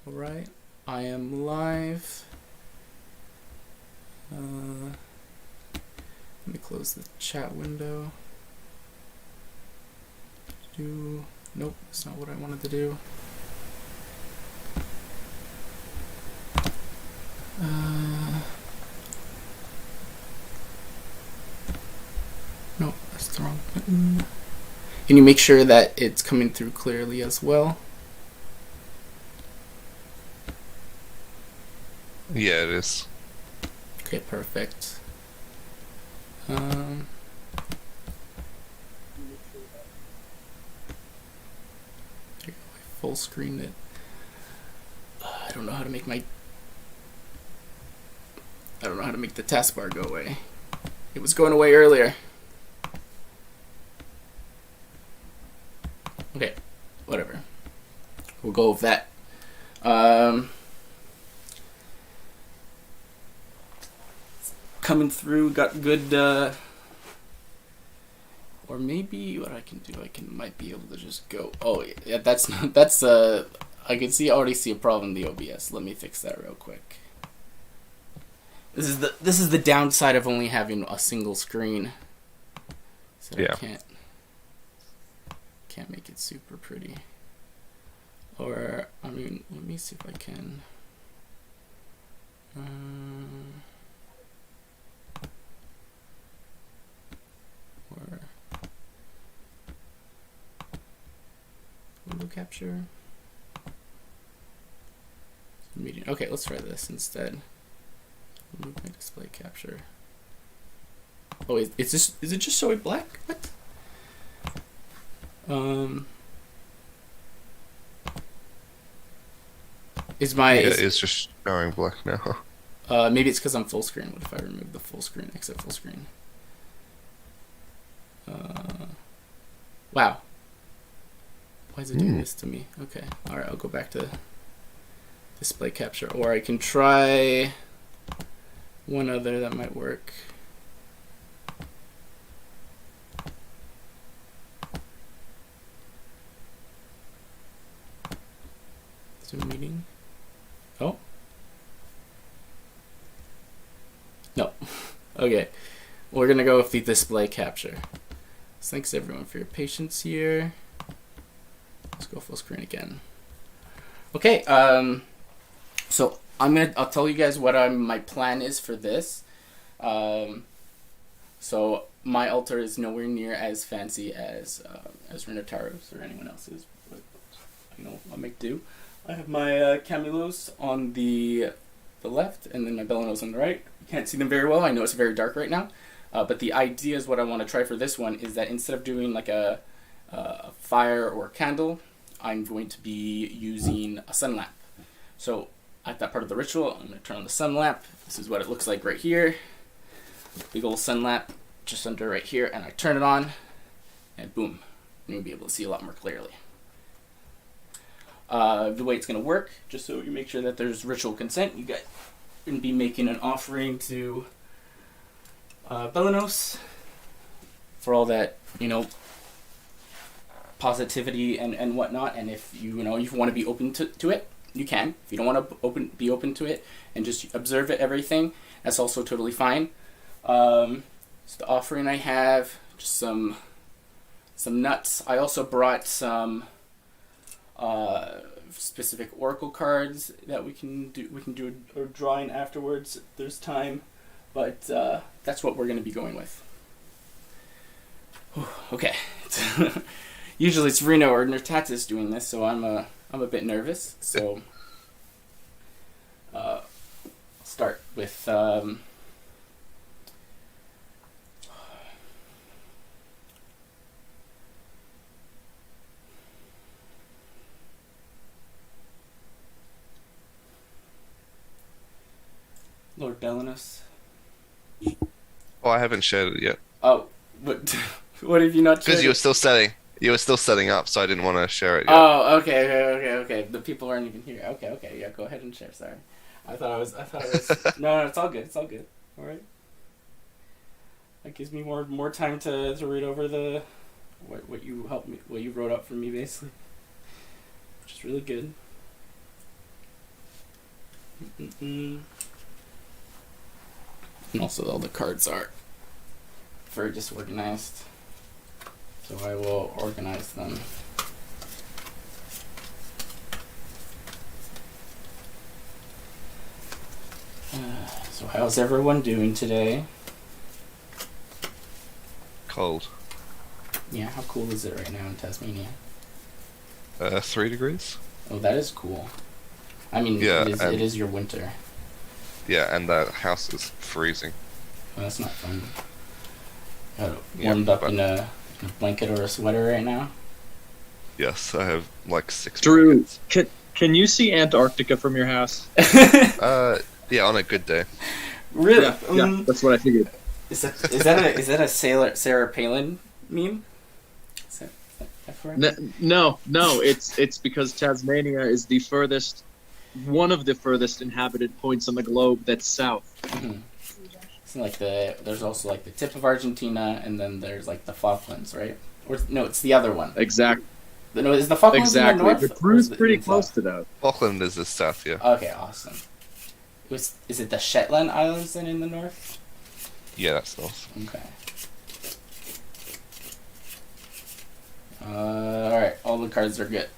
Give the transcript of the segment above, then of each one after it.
Alright, I am live. Let me close the chat window. Nope, that's not what I wanted to do. Nope, that's the wrong button. Can you make sure that it's coming through clearly as well? Yeah, it is. Okay, perfect. Full screen it. I don't know how to make the taskbar go away. It was going away earlier. Okay, whatever. We'll go with that. Coming through, got good. Or maybe what I can do, might be able to just go. Oh yeah, that's not. That's I can already see a problem in the OBS. Let me fix that real quick. This is the downside of only having a single screen. So yeah. I can't make it super pretty. Or I mean, let me see if I can. Or window capture. Medium. Okay, let's try this instead. Remove my display capture. Oh, is it just showing black? What? It's just showing black now. Maybe it's because I'm full screen. What if I remove the full screen, except full screen? Wow. Why is it doing this to me? Okay. Alright, I'll go back to display capture. Or I can try one other that might work. Zoom meeting. Oh. No. Okay. We're going to go with the display capture. So thanks everyone for your patience here. Let's go full screen again. Okay, so I'll tell you guys what my plan is for this. So my altar is nowhere near as fancy as Renataro's or anyone else's, but I'll make do. I have my Camulos on the left, and then my Belenos on the right. You can't see them very well. I know it's very dark right now. But the idea is what I want to try for this one is that instead of doing like a fire or a candle, I'm going to be using a sun lamp. So at that part of the ritual, I'm going to turn on the sun lamp. This is what it looks like right here. Big old sun lamp just under right here, and I turn it on, and boom, you'll be able to see a lot more clearly. The way it's going to work, just so you make sure that there's ritual consent, you guys are going to be making an offering to Belenos for all that, positivity and whatnot. And if you want to be open to it, you can. If you don't want to be open to it and just observe it, everything, that's also totally fine. So the offering I have just some nuts. I also brought some specific oracle cards that we can do a drawing afterwards if there's time. But that's what we're going to be going with. Okay. Usually it's Reno or Nertatis doing this, so I'm a bit nervous. So I'll start with Lord Belenos. Oh, I haven't shared it yet. Oh, what have you not shared? Because you were still setting up, so I didn't want to share it yet. Oh, okay. The people aren't even here. Okay. Yeah, go ahead and share. Sorry, I thought I was. No, it's all good. It's all good. All right. That gives me more time to read over what you wrote up for me, basically, which is really good. And also all the cards are very disorganized. So I will organize them. So how's everyone doing today? Cold. Yeah, how cool is it right now in Tasmania? 3 degrees. Oh, that is cool. I mean, Yeah, it is your winter. Yeah, and that house is freezing. Well, that's not fun. Got Yeah, warmed up but- in a blanket or a sweater right now. Yes, I have like 6 Drew, blankets. can you see Antarctica from your house? Yeah, on a good day. Really? Yeah, that's what I figured. Is that a Sarah Palin meme? Is that correct? No, it's because Tasmania is one of the furthest inhabited points on the globe that's south. Mm-hmm. It's like there's also like the tip of Argentina, and then there's like the Falklands, right? Or no, it's the other one. Exactly. No, is the Falklands in the north? But Drew's or is it pretty in the close south? to that. Falkland is the south, yeah. Okay, awesome. Is it the Shetland Islands then in the north? Yeah, that's north. Okay. Alright, all the cards are good.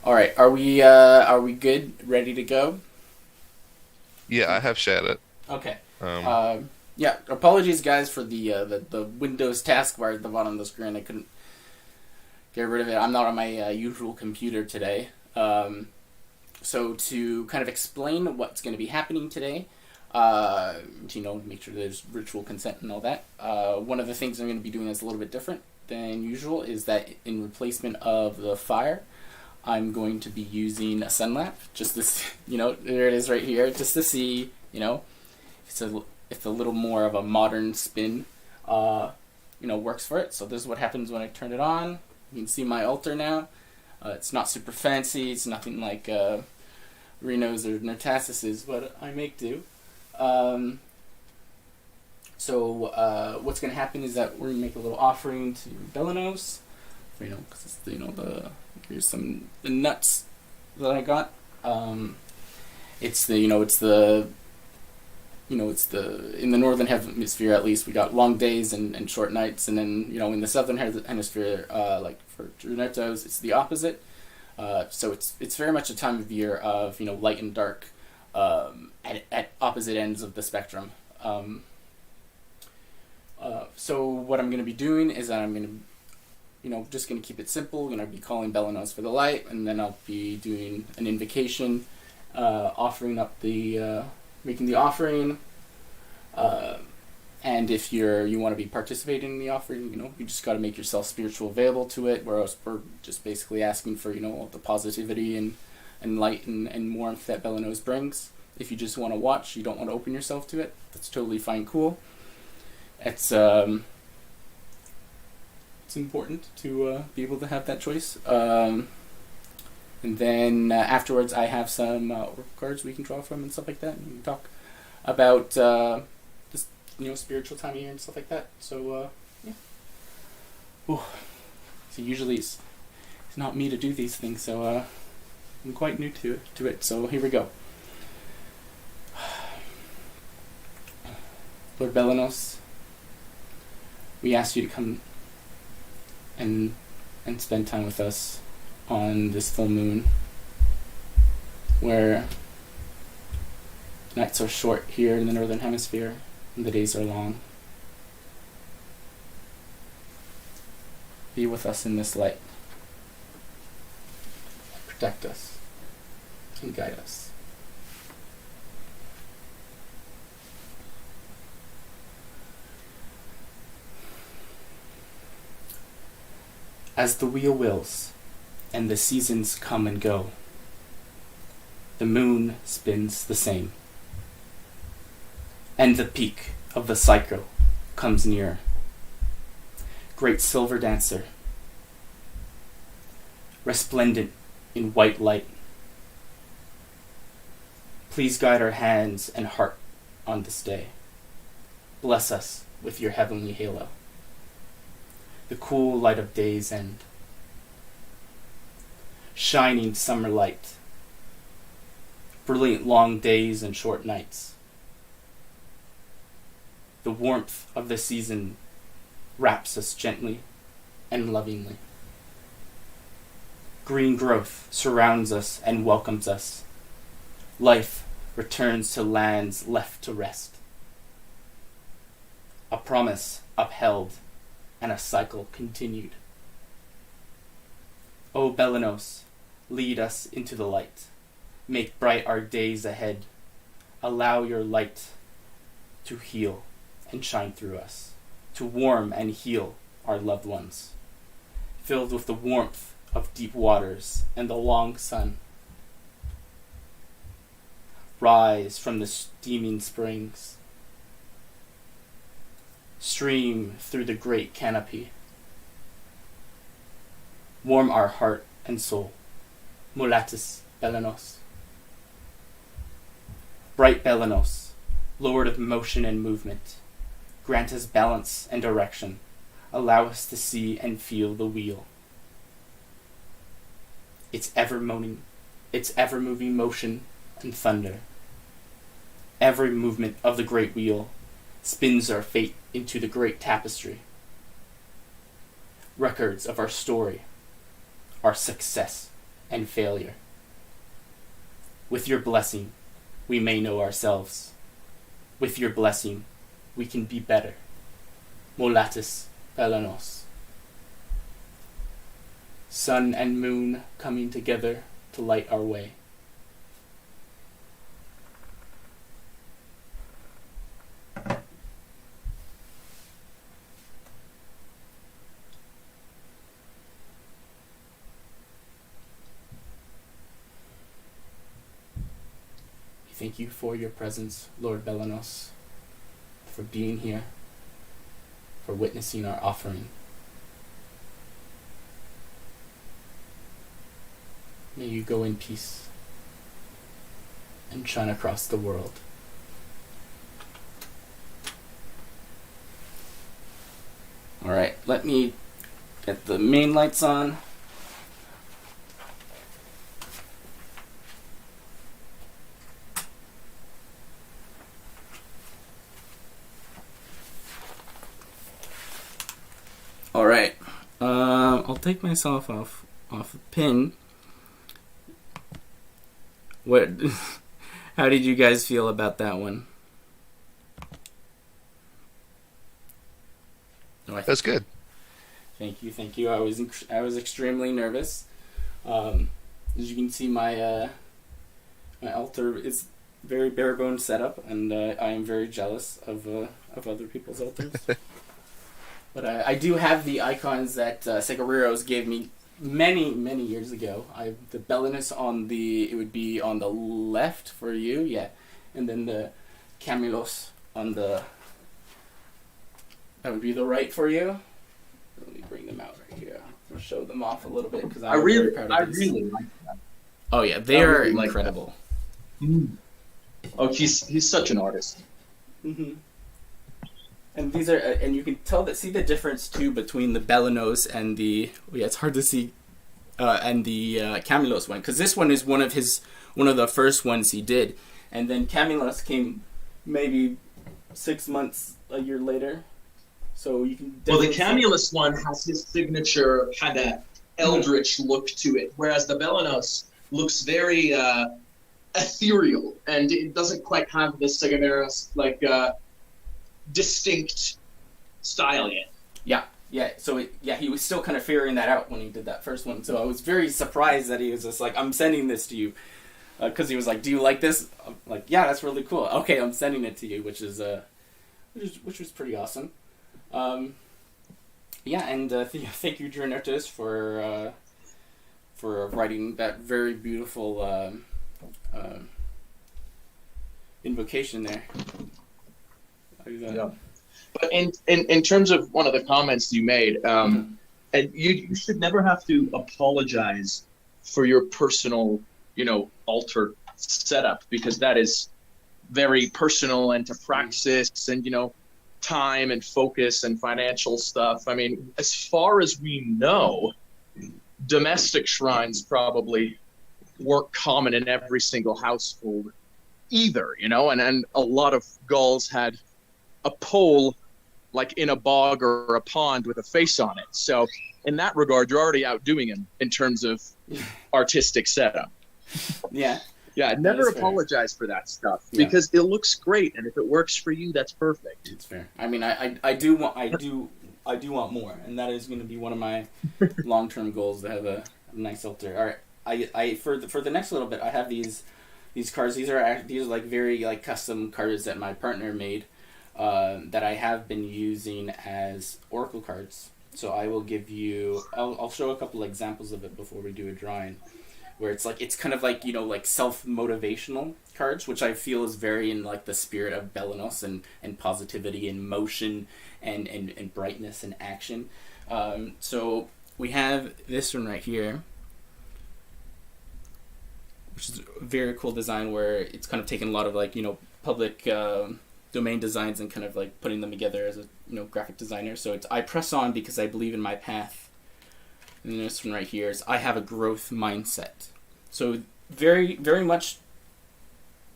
Alright, are we good? Ready to go? Yeah, I have shared it. Okay. Um, Yeah, apologies guys for the Windows taskbar at the bottom of the screen. I couldn't get rid of it. I'm not on my usual computer today. So to kind of explain what's going to be happening today, make sure there's ritual consent and all that. One of the things I'm going to be doing that's a little bit different than usual is that in replacement of the fire, I'm going to be using a sun lamp. Just this, there it is right here, just to see, if it's a little more of a modern spin, works for it. So this is what happens when I turn it on. You can see my altar now. It's not super fancy. It's nothing like Reno's or Nertassis's, but I make do. So what's going to happen is that we're going to make a little offering to Belenos, because it's here's the nuts that I got. It's in the northern hemisphere at least we got long days and short nights, and then in the southern hemisphere like for Drunetos it's the opposite. So it's very much a time of year of light and dark at opposite ends of the spectrum. So what I'm going to be doing is that I'm going to just going to keep it simple. I'm going to be calling Belenos for the light, and then I'll be doing an invocation, offering up making the offering. And if you want to be participating in the offering, you just got to make yourself spiritual available to it. Whereas we're just basically asking for all the positivity and light and warmth that Belenos brings. If you just want to watch, you don't want to open yourself to it, that's totally fine, cool. It's important to be able to have that choice. And then afterwards, I have some cards we can draw from and stuff like that. And we can talk about this, spiritual time of year and stuff like that. So yeah. Ooh. So usually it's not me to do these things, so I'm quite new to it. So here we go. Lord Belenos, we ask you to come and spend time with us on this full moon, where nights are short here in the northern hemisphere and the days are long. Be with us in this light. Protect us and guide us. As the wheel wills, and the seasons come and go, the moon spins the same, and the peak of the cycle comes nearer. Great silver dancer, resplendent in white light, please guide our hands and heart on this day. Bless us with your heavenly halo, the cool light of day's end, shining summer light, brilliant long days and short nights. The warmth of the season wraps us gently and lovingly. Green growth surrounds us and welcomes us. Life returns to lands left to rest. A promise upheld and a cycle continued. O Belenos, lead us into the light. Make bright our days ahead. Allow your light to heal and shine through us, to warm and heal our loved ones, filled with the warmth of deep waters and the long sun. Rise from the steaming springs. Stream through the great canopy. Warm our heart and soul. Mulatus Belenos. Bright Belenos, Lord of motion and movement, grant us balance and direction. Allow us to see and feel the wheel. Its ever-moving motion and thunder. Every movement of the great wheel spins our fate into the great tapestry. Records of our story, our success and failure. With your blessing, we may know ourselves. With your blessing, we can be better. Molatis Belenos. Sun and moon coming together to light our way. Thank you for your presence, Lord Belenos, for being here, for witnessing our offering. May you go in peace and shine across the world. Alright, let me get the main lights on. Alright, I'll take myself off the pin. What? How did you guys feel about that one? That's good. Thank you. I was extremely nervous. As you can see, my altar is very bare bones setup, and I am very jealous of other people's altars. But I do have the icons that Seguriros gave me many years ago. I have the Belenus it would be on the left for you, yeah. And then the Camilos that would be the right for you. Let me bring them out right here. I'll show them off a little bit because I'm very proud of these. really like that. Oh yeah, they are really incredible. Oh, he's such an artist. Mm-hmm. And these are, and you can see the difference too between the Belenos and the. Oh, yeah, it's hard to see, and the Camilos one, because this one is one of the first ones he did, and then Camilos came maybe 6 months, a year later. So you can. Well, the Camulus one has his signature kind of eldritch look to it, whereas the Belenos looks very ethereal, and it doesn't quite have the Seguriros distinct style yet. Yeah. So he was still kind of figuring that out when he did that first one. So I was very surprised that he was just like, "I'm sending this to you," because he was like, "Do you like this?" I'm like, "Yeah, that's really cool. Okay, I'm sending it to you," which was pretty awesome. Thank you, Drenertus, for writing that very beautiful invocation there. Yeah. But in terms of one of the comments you made, and you should never have to apologize for your personal, altar setup, because that is very personal and to practice and, time and focus and financial stuff. I mean, as far as we know, domestic shrines probably weren't common in every single household either, and a lot of Gauls had a pole like in a bog or a pond with a face on it. So in that regard, you're already outdoing him in terms of artistic setup. Yeah. Yeah, never apologize for that stuff because it looks great, and if it works for you, that's perfect. It's fair. I mean, I do want more, and that is going to be one of my long-term goals, to have a nice altar. All right, I for the next little bit, I have these cards. These are like very like custom cards that my partner made, that I have been using as oracle cards. So I will give you. I'll show a couple examples of it before we do a drawing, where it's kind of like, like self-motivational cards, which I feel is very in like the spirit of Belenos and positivity and motion and brightness and action. So we have this one right here, which is a very cool design, where it's kind of taken a lot of like, public domain designs and kind of like putting them together as a, graphic designer. So I press on because I believe in my path. And this one right here is I have a growth mindset. So very, very much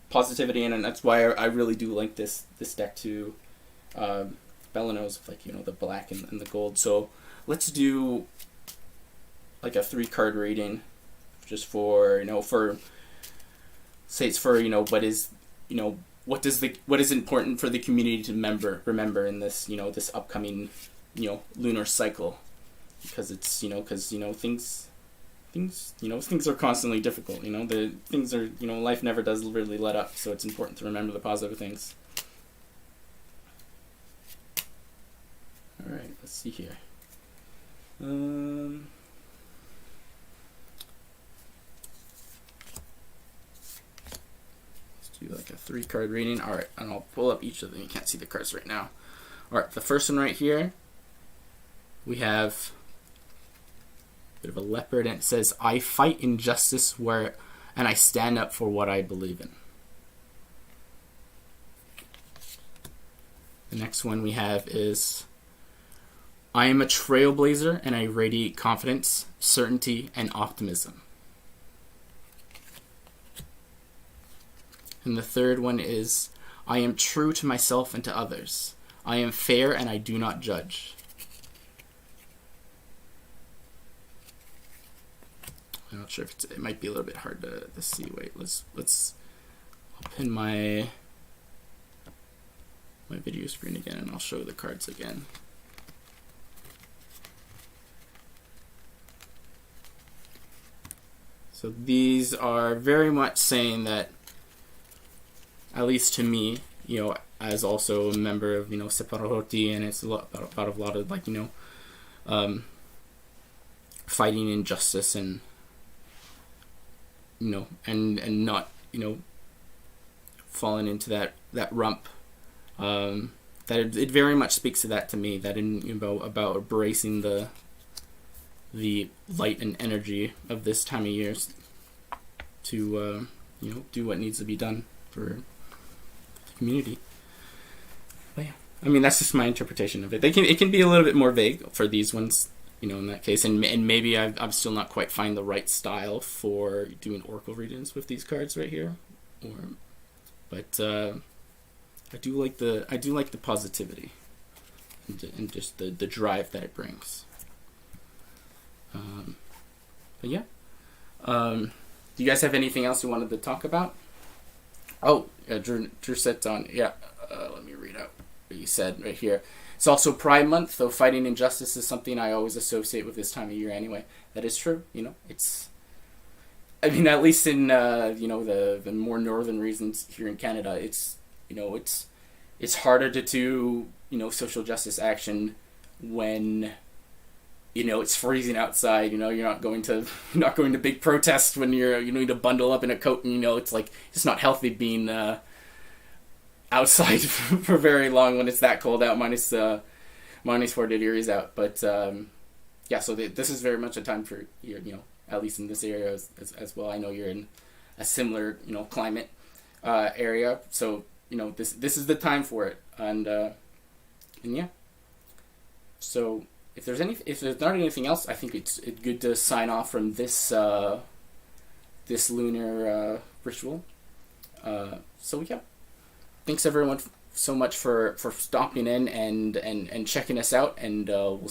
positivity, and that's why I really do link this deck to Belenos, like, the black and the gold. So let's do like a 3-card reading, just for, say it's for, what is important for the community to remember in this, this upcoming, lunar cycle. Because it's, things are constantly difficult, the things are, life never does really let up, so it's important to remember the positive things. Alright, let's see here. Let's do like a 3-card reading. Alright, and I'll pull up each of them. You can't see the cards right now. Alright, the first one right here, we have bit of a leopard, and it says, I fight injustice and I stand up for what I believe in. The next one we have is, I am a trailblazer and I radiate confidence, certainty, and optimism. And the third one is, I am true to myself and to others. I am fair and I do not judge. I'm not sure if it might be a little bit hard to see. Wait, let's open my video screen again, and I'll show the cards again. So these are very much saying that, at least to me, as also a member of, Separahoti, and it's about a lot of like, fighting injustice and, and not, falling into that rump. That it very much speaks to that to me. That about embracing the light and energy of this time of year to do what needs to be done for the community. But yeah, I mean, that's just my interpretation of it. It can be a little bit more vague for these ones. In that case, and maybe I'm still not quite finding the right style for doing oracle readings with these cards right here, but I do like the positivity and just the drive that it brings. But yeah, do you guys have anything else you wanted to talk about? Oh, Drew said on let me read out what you said right here. It's also Pride Month, though fighting injustice is something I always associate with this time of year anyway. That is true, at least in, the more northern regions here in Canada, it's harder to do, social justice action when, it's freezing outside, you're not going to big protests when you need to bundle up in a coat, and, it's like, it's not healthy being, outside for very long when it's that cold out, minus 4 degrees out. But so this is very much a time for at least in this area as well. I know you're in a similar climate area, so this is the time for it. And yeah. So if there's not anything else, I think it's good to sign off from this this lunar ritual. So yeah, thanks everyone so much for stopping in and checking us out, and we'll